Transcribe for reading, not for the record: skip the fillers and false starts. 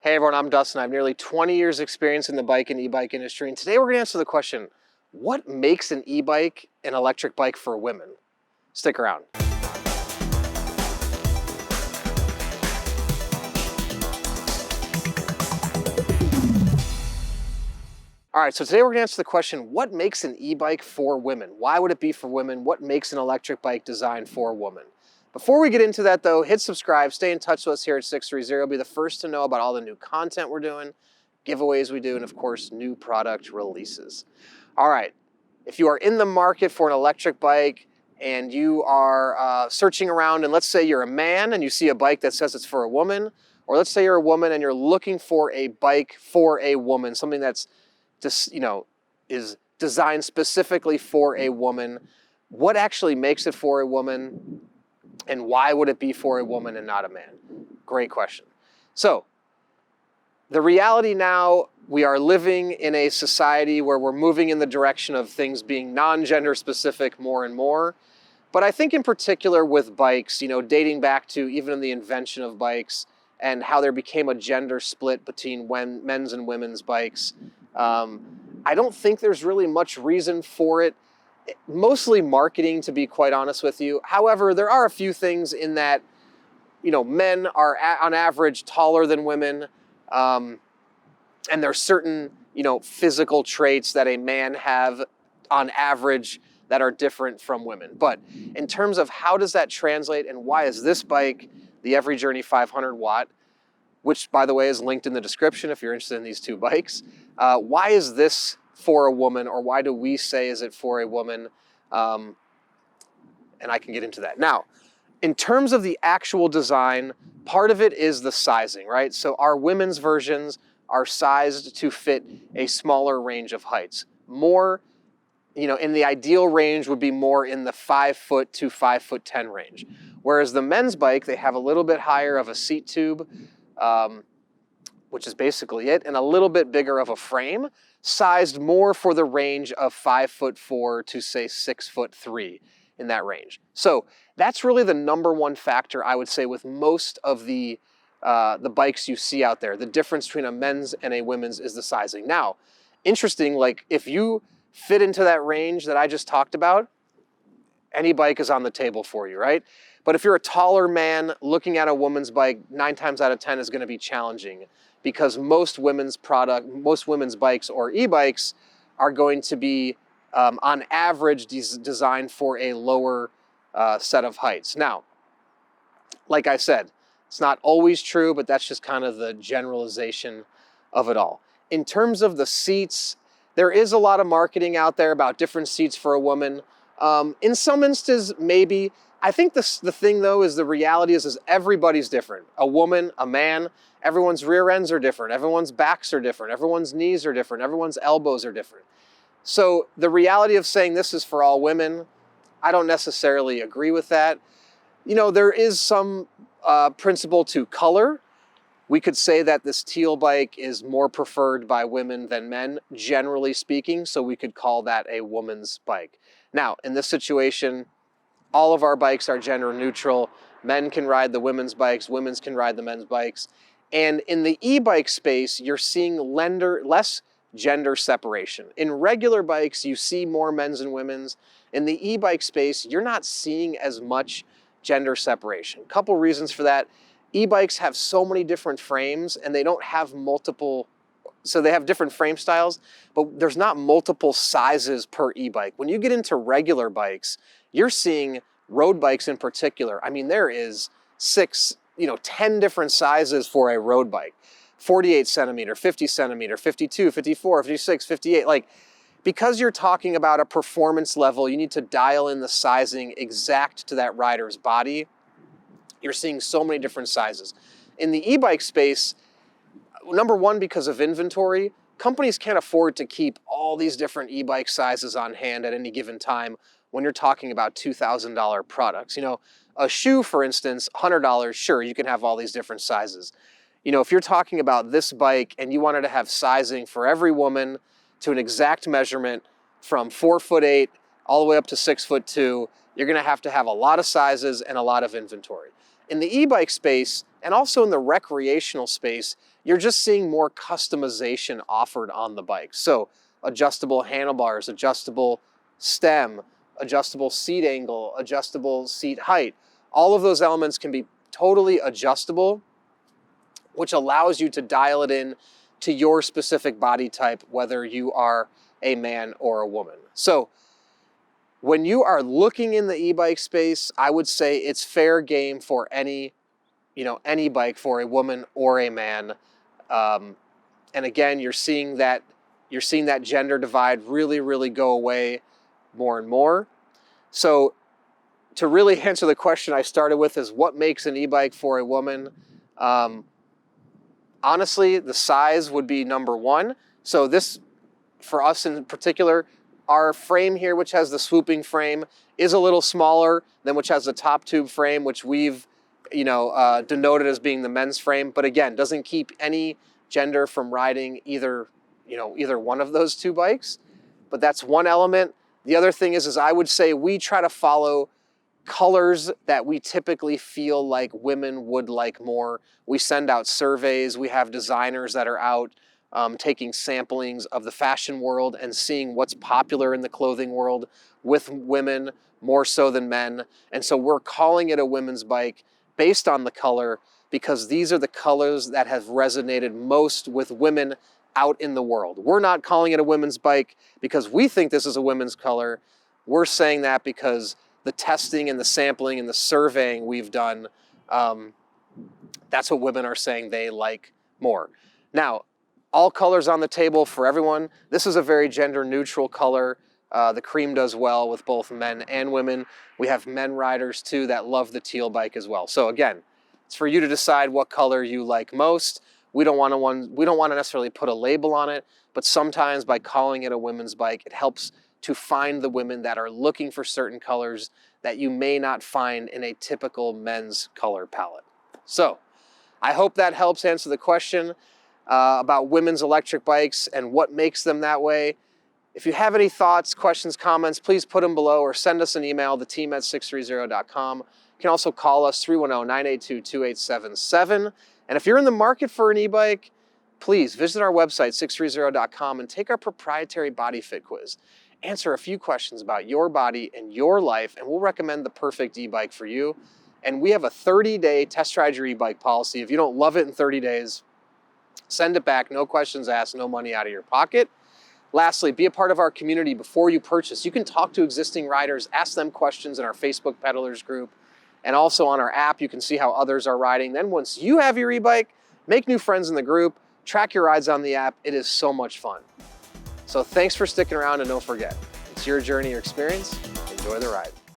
Hey everyone, I'm Dustin. I have nearly 20 years experience in the bike and e-bike industry, and today we're going to answer the question, what makes an e-bike an electric bike for women? Stick around. All right, so today we're going to answer the question, what makes an e-bike for women? Why would it be for women? What makes an electric bike designed for a woman? Before we get into that though, hit subscribe, stay in touch with us here at 630. Be the first to know about all the new content we're doing, giveaways we do, and of course, new product releases. All right, if you are in the market for an electric bike and you are searching around, and let's say you're a man and you see a bike that says it's for a woman, or let's say you're a woman and you're looking for a bike for a woman, something that's just, is designed specifically for a woman, what actually makes it for a woman? And why would it be for a woman and not a man? Great question. So, the reality now, we are living in a society where we're moving in the direction of things being non-gender specific more and more. But I think in particular with bikes, dating back to even the invention of bikes and how there became a gender split between men's and women's bikes, I don't think there's really much reason for it. Mostly marketing, to be quite honest with you. However, there are a few things in that, men are on average taller than women, and there's certain, physical traits that a man have on average that are different from women. But in terms of how does that translate and why is this bike, the Every Journey 500 watt, which by the way is linked in the description if you're interested in these two bikes, why is this for a woman, or why do we say is it for a woman? And I can get into that. Now, in terms of the actual design, part of it is the sizing, right? So our women's versions are sized to fit a smaller range of heights. More, in the ideal range would be more in the 5 foot to 5'10" range. Whereas the men's bike, they have a little bit higher of a seat tube, which is basically it, and a little bit bigger of a frame, sized more for the range of 5'4" to say 6'3" in that range. So that's really the number one factor, I would say, with most of the bikes you see out there. The difference between a men's and a women's is the sizing. Now, interesting, like if you fit into that range that I just talked about, any bike is on the table for you, right? But if you're a taller man looking at a woman's bike, 9 times out of 10 is going to be challenging, because most women's bikes or e-bikes are going to be, on average, designed for a lower set of heights. Now, like I said, it's not always true, but that's just kind of the generalization of it all. In terms of the seats, there is a lot of marketing out there about different seats for a woman. In some instances, maybe. I think the thing though is the reality is everybody's different. A woman, a man, everyone's rear ends are different. Everyone's backs are different. Everyone's knees are different. Everyone's elbows are different. So the reality of saying this is for all women, I don't necessarily agree with that. There is some principle to color. We could say that this teal bike is more preferred by women than men, generally speaking, so we could call that a woman's bike. Now, in this situation, all of our bikes are gender neutral. Men can ride the women's bikes, women can ride the men's bikes. And in the e-bike space, you're seeing less gender separation. In regular bikes, you see more men's and women's. In the e-bike space, you're not seeing as much gender separation. Couple reasons for that. E-bikes have so many different frames and they don't have multiple, so they have different frame styles, but there's not multiple sizes per e-bike. When you get into regular bikes, you're seeing road bikes in particular. I mean, there is 10 different sizes for a road bike. 48 centimeter, 50 centimeter, 52, 54, 56, 58. Like, because you're talking about a performance level, you need to dial in the sizing exact to that rider's body. You're seeing so many different sizes. In the e-bike space, number one, because of inventory, companies can't afford to keep all these different e-bike sizes on hand at any given time when you're talking about $2,000 products. A shoe, for instance, $100, sure, you can have all these different sizes. If you're talking about this bike and you wanted to have sizing for every woman to an exact measurement from 4'8" all the way up to 6'2", you're gonna have to have a lot of sizes and a lot of inventory. In the e-bike space, and also in the recreational space, you're just seeing more customization offered on the bike. So adjustable handlebars, adjustable stem, adjustable seat angle, adjustable seat height. All of those elements can be totally adjustable, which allows you to dial it in to your specific body type, whether you are a man or a woman. So when you are looking in the e-bike space, I would say it's fair game for any bike for a woman or a man. And again, you're seeing that gender divide really go away more and more. So to really answer the question I started with is what makes an e-bike for a woman? Honestly, the size would be number one. So this, for us in particular, our frame here, which has the swooping frame, is a little smaller than which has the top tube frame, which we've denoted as being the men's frame. But again, doesn't keep any gender from riding either one of those two bikes. But that's one element. The other thing is I would say we try to follow colors that we typically feel like women would like more. We send out surveys. We have designers that are out taking samplings of the fashion world and seeing what's popular in the clothing world with women more so than men. And so we're calling it a women's bike based on the color, because these are the colors that have resonated most with women out in the world. We're not calling it a women's bike because we think this is a women's color. We're saying that because the testing and the sampling and the surveying we've done, that's what women are saying they like more. Now, all colors on the table for everyone. This is a very gender neutral color. The cream does well with both men and women. We have men riders too that love the teal bike as well. So again, it's for you to decide what color you like most. We don't want to necessarily put a label on it, but sometimes by calling it a women's bike, it helps to find the women that are looking for certain colors that you may not find in a typical men's color palette. So I hope that helps answer the question about women's electric bikes and what makes them that way. If you have any thoughts, questions, comments, please put them below or send us an email, theteam@sixthreezero.com. You can also call us 310-982-2877. And if you're in the market for an e-bike, please visit our website, sixthreezero.com, and take our proprietary body fit quiz. Answer a few questions about your body and your life, and we'll recommend the perfect e-bike for you. And we have a 30-day test ride your e-bike policy. If you don't love it in 30 days, send it back, no questions asked, no money out of your pocket. Lastly, be a part of our community before you purchase. You can talk to existing riders, ask them questions in our Facebook Peddlers group, and also on our app, you can see how others are riding. Then once you have your e-bike, make new friends in the group, track your rides on the app. It is so much fun. So thanks for sticking around, and don't forget, it's your journey, your experience. Enjoy the ride.